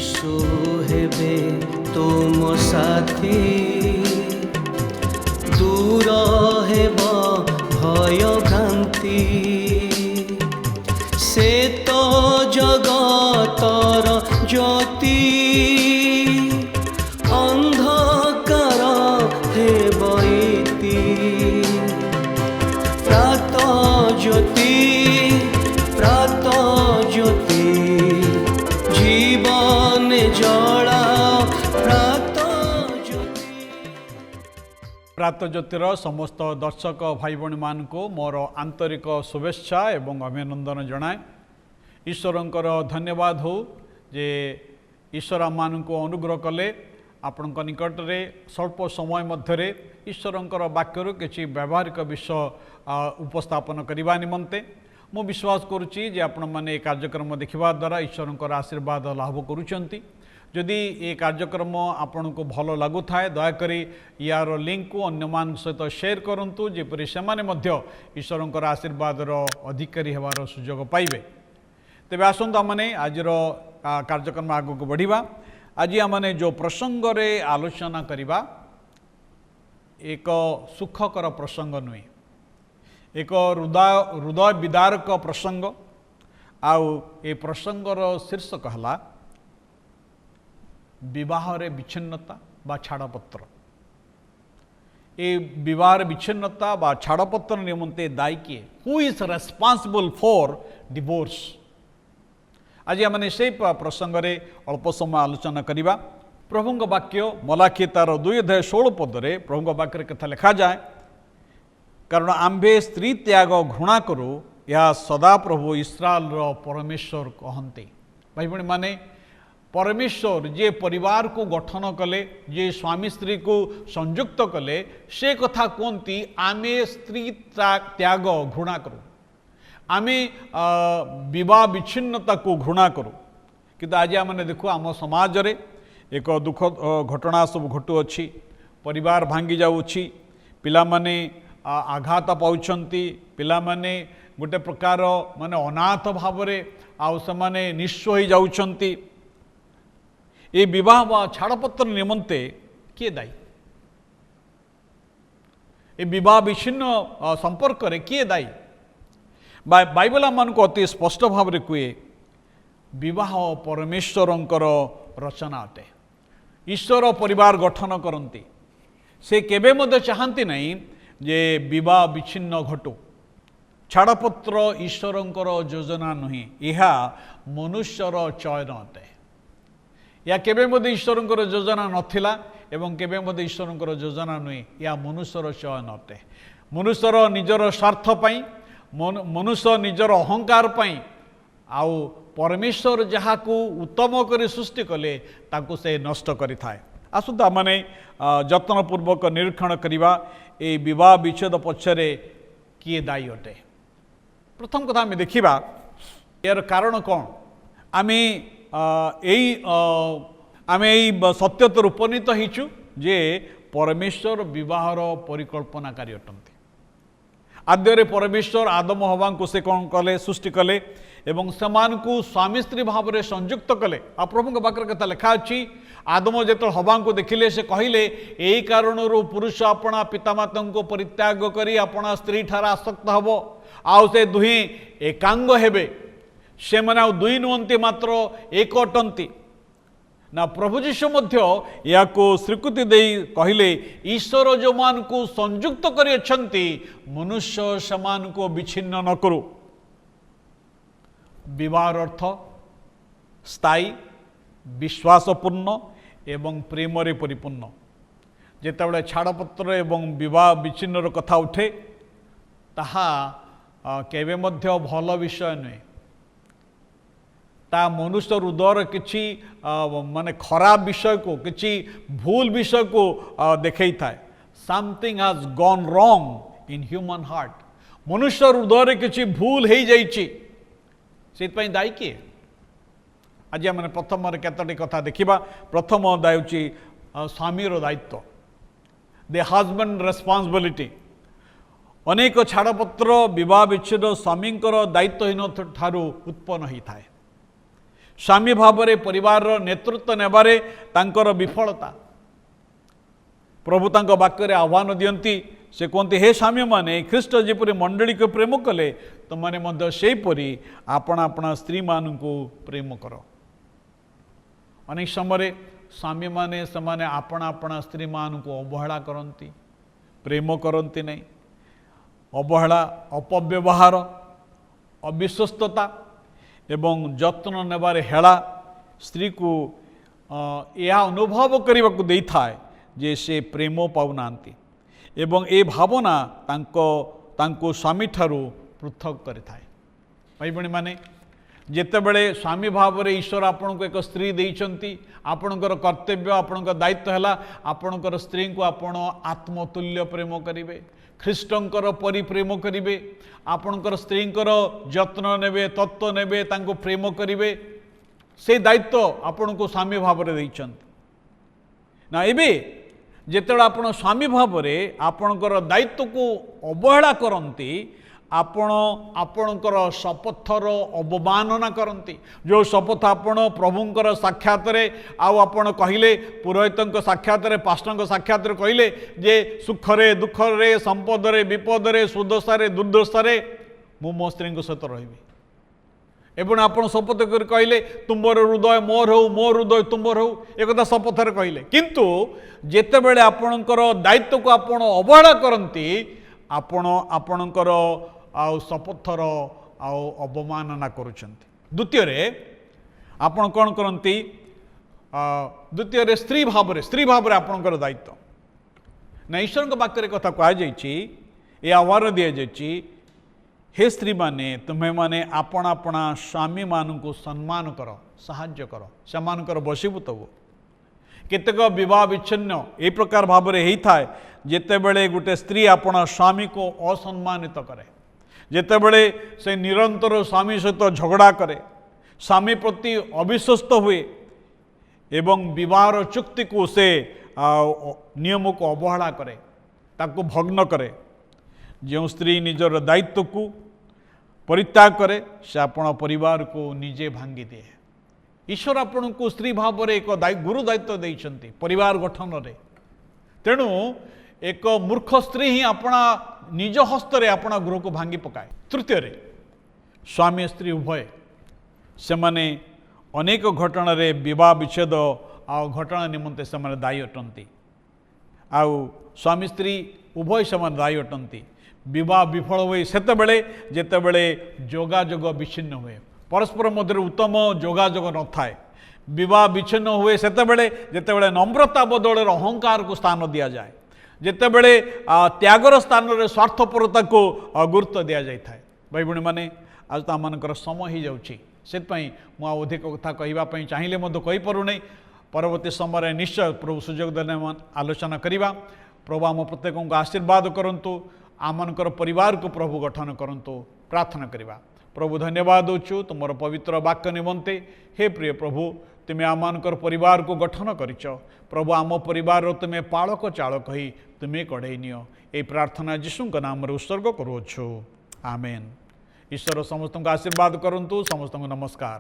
यीशु हेबे तुम साथी दूर हेब भय भ्रांति से तो जगतर ज्योति अंधकार हेब इति प्रात ज्योति जीवन जला प्रात ज्योति। प्रात ज्योतिर समस्त दर्शक भाई भणी मान को मोर आंतरिक शुभेच्छा एवं अभिनंदन जनाए। ईश्वरंकर धन्यवाद हो जे ईश्वर मान को अनुग्रह कले आपण निकट में स्वल्प समय मध्य ईश्वरंकर वाक्यर किसी व्यावहारिक विषय उपस्थापन करने निमंते मु विश्वास करुच्ची जे आपण मैंने कार्यक्रम देखा द्वारा ईश्वरंकर आशीर्वाद लाभ करुँच। जदि ये कार्यक्रम आपण को भल लगुए दयाकोरी यार लिंक को अन्य मान सहित शेयर करूँ जेपरी से ईश्वरंकर आशीर्वाद अधिकारी होवार सुजोग पाइबे। तेबे आसंतु आमने आज कार्यक्रम आगु को बढ़िबा। आज आमने जो प्रसंग रे आलोचना करिबा एक सुखकर प्रसंग नुहे, एक हृदय विदारक प्रसंग। आउ ए प्रसंगर शीर्षक हला विवाह रे विच्छिन्नता बा छाड़पत्र। ए विवाह विच्छिन्नता बा छाड़पत्र निमंते दायी किए? Who is responsible for divorce? आज आमने से प्रसंग रे अल्प समय आलोचना करिबा। प्रभुଙ୍କ वाक्य मलाखी तार 2:16 पदरे प्रभुଙ୍କ वाक्य कथा लिखा जाए, कारण आम्भे स्त्री त्याग घृणा करू या सदा प्रभु इस्राएल परमेश्वर कहते। भाई भणी माने परमेश्वर जे परिवार को गठन कले, जे स्वामी स्त्री को संयुक्त कले, से कथा कहती आमे स्त्री त्याग घृणा करू, आमे विवाह विच्छिन्नता को घृणा करू। किंतु आज आम देखु आम समाज रे एक दुख घटना सब घटू अच्छी, परिवार भांगी जाउछि, पिला माने आघात पाउछंती, पिला माने गोटे प्रकार माने अनाथ भाव रे आउ समाने निस्व हो जाउछंती। ये विवाह वा छाड़पत्र निमंते किए दायी? ये विवाह विच्छिन्न संपर्क रे किए दायी? बाइबल मान को अति स्पष्ट भाव रे कहे विवाह परमेश्वरंकर रचना अटे। ईश्वर परिवार गठन करती, से केबे मध्य चाहती नहीं जे विवाह विच्छिन्न घटू। छाड़पत्र ईश्वरंकर योजना नुहे, यह मनुष्यर चयन अटे। या केबे मध्य ईश्वरंकर योजना नथिला एवं केबे मध्य ईश्वरंकर योजना नुहे, या मनुष्यर चयन अटे। मनुष्यर निजर स्वार्थ पाई, मनुष्य निजर अहंकार पाई आउ परमेश्वर जहाँ को उत्तम कर सृष्टि कले ताकू से नष्ट करि थाए। आसुता माने जत्नपूर्वक निरीक्षण करिबा ए विवाह विच्छेद पक्षरे किए दायी अटे। प्रथम कथा आम देखा यार कारण कौन? आमे सत्यतर उपनीत होइछु जे परमेश्वर विवाहर परिकल्पनाकारी अटंती। आद्य परमेश्वर आदम हवा को से कौन कले? सृष्टि कले एवं समान को स्वामी स्त्री भाव में संयुक्त कले। आ प्रभु वाक्य कथा लिखा अच्छी, आदम जो हवा को देखिले से कहले यही कारण पुरुष अपना पितामाता को परित्याग करी अपना स्त्री ठार आसक्त हम आउ से दुहे एकांग हेबे। से माने दुई नुहंती मात्र एक अटंती ना। प्रभु जीशु मध्य या को स्वीकृति दे कहले ईश्वर जो मान को संयुक्त करी अछंती मनुष्य समान को विच्छिन्न न करू। विवाह अर्थ स्थायी, विश्वासपूर्ण एवं प्रेमरे परिपूर्ण। जेतेबेले छाड़पत्र एवं विवाह विच्छिन्न कथा उठे ताहा केबे मध्य भल विषय नुहे। ता मनुष्य हृदय किसी माने खराब विषय को, किसी भूल विषय को देखई थाए। Something has gone wrong in human heart. मनुष्य हृदय किसी भूल हो जाइछि, से दायी किए? आज आम प्रथम केतोटी कथा देखा। प्रथम दायी स्वामीर दायित्व, द हजबैंड रेस्पॉन्सिबिलिटी। अनेक छाड़पत्र विवाह विच्छेद स्वामींकर दायित्वहीन ठारू उत्पन्न होता है। स्वामी भाव में परिवार नेतृत्व नेबारे तांकर विफलता प्रभु तांक वाक्य आह्वान दियंती से कहते हे स्वामी माने ख्रीष्ट जेपरी मंडली को प्रेम कले तो मैंने सेपरी आपण आपण स्त्री मान को प्रेम कर। अनेक समय स्वामी माने समाने आपण आपण स्त्री मान को अवहेला करती प्रेम करती नहीं अवहेला अपव्यवहार अविश्वस्तता एवं जत्न नेबारे हेला स्त्री को यह अनुभव करने को दे था जे से प्रेम पाऊनांती एवं ए भावना तांको स्वामी ठारू पृथक करि थाए। भाई बणी माने जेतेबेले स्वामी भाव में ईश्वर आपण को एक स्त्री देइचंती आपणकर कर्तव्य आपणकर दायित्व है आपणकर स्त्री को आपण आत्मतुल्य प्रेम करिवे ख्रीष्टंकर परि प्रेम करिवे आपणकर स्त्रींकर जत्न नेबे तत्व नेबे तांको प्रेम करिवे से दायित्व आपण को स्वामी भाव में देइचंती ना एबे जेतेबेले आपण स्वामी भाव में आपणकर दायित्व को अवहेला करती आपण आपणकर शपथर अवमानना करती जो शपथ आपण प्रभुंकर साक्षात आपण कहले पुरोहितंक साक्षात पास्टर साक्षात कहले जे सुखरे दुखरे संपदरे विपदरे सुदशारे दुर्दशारे मु मो स्त्री सहित रही एवं आपण शपथ कर कहले तुम्बर हृदय मोर हो मोर हृदय तुम्बर हो एक शपथर कहले किंतु जेतेबेले आपणकर दायित्व को आपण अवहेला करती आपण आपणकर आउ शपथर आउ अवमानना करुछंती। द्वितीय आपण कौन करती द्वितीय स्त्री भाव में आपणकर दायित्व ना ईश्वर वाक्य कथा कहुई आह्वान दि जाइए हे स्त्री माने तुम्हें माने आपण आपण स्वामी मान को सम्मान कर साहाय्य कर से बशीभूत हो केतेक विवाह विच्छिन्न ए प्रकार भाव में होता है जेतेबेले गोटे स्त्री आपण स्वामी को असम्मानित करे जेतेबेले से निरंतर स्वामी सहित झगड़ा करे स्वामी प्रति अविश्वस्त हुए एवं विवाहर चुक्ति को से नियम को अवहेला करे ताको भग्न करे जो स्त्री निजर दायित्व को परित्याग करे से आपण परिवार को निजे भांगी दिए। ईश्वर आपण को स्त्री भाव में एक गुरु दायित्व देइछंती परिवार गठन रे तेणु एक मूर्ख स्त्री ही अपना निज हस्तरे अपना गृह को भांगी पकाए। तृतीय स्वामी स्त्री उभय से माने अनेक घटन रे विवाह विच्छेद आ घटना निमंते से माने दायी अटंती आउ स्वामी स्त्री उभय से माने दायी अटंती विवाह विफल हुए सेतेबेले जेतेबेले जोगाजोग विच्छिन्न हुए परस्पर मध्य उत्तम जोगाजोग न थाए विवाह विच्छिन्न हुए सेतेबेले जेतेबेले नम्रता बदल अहंकार को स्थान दि जाए जेतेबेले त्यागर स्थान में स्वार्थपरता को गुरुत्व दि जाए। भाई भणी मैंने आज तो आम समय हो जाऊँगी से अधिक कथा कहवाई चाहिए कहीपरूना परवर्ती समय निश्चय प्रभु सुजोग देने आलोचना करवा प्रभु आम प्रत्येक को आशीर्वाद करंतु आमनकर परिवार को प्रभु गठन करंतु प्रार्थना करवा। प्रभु धन्यवाद देचु तुम पवित्र वाक्य निमंते हे प्रिय प्रभु तुम्हें आमनकर परिवार को गठन करिच प्रभु आम परिवार तुम्हें पालक चालक ही तुम्हें कढ़ई नियो ये प्रार्थना यीशु नाम उत्सर्ग करुछु आमेन। ईश्वर समस्त आशीर्वाद करंतु समस्त नमस्कार।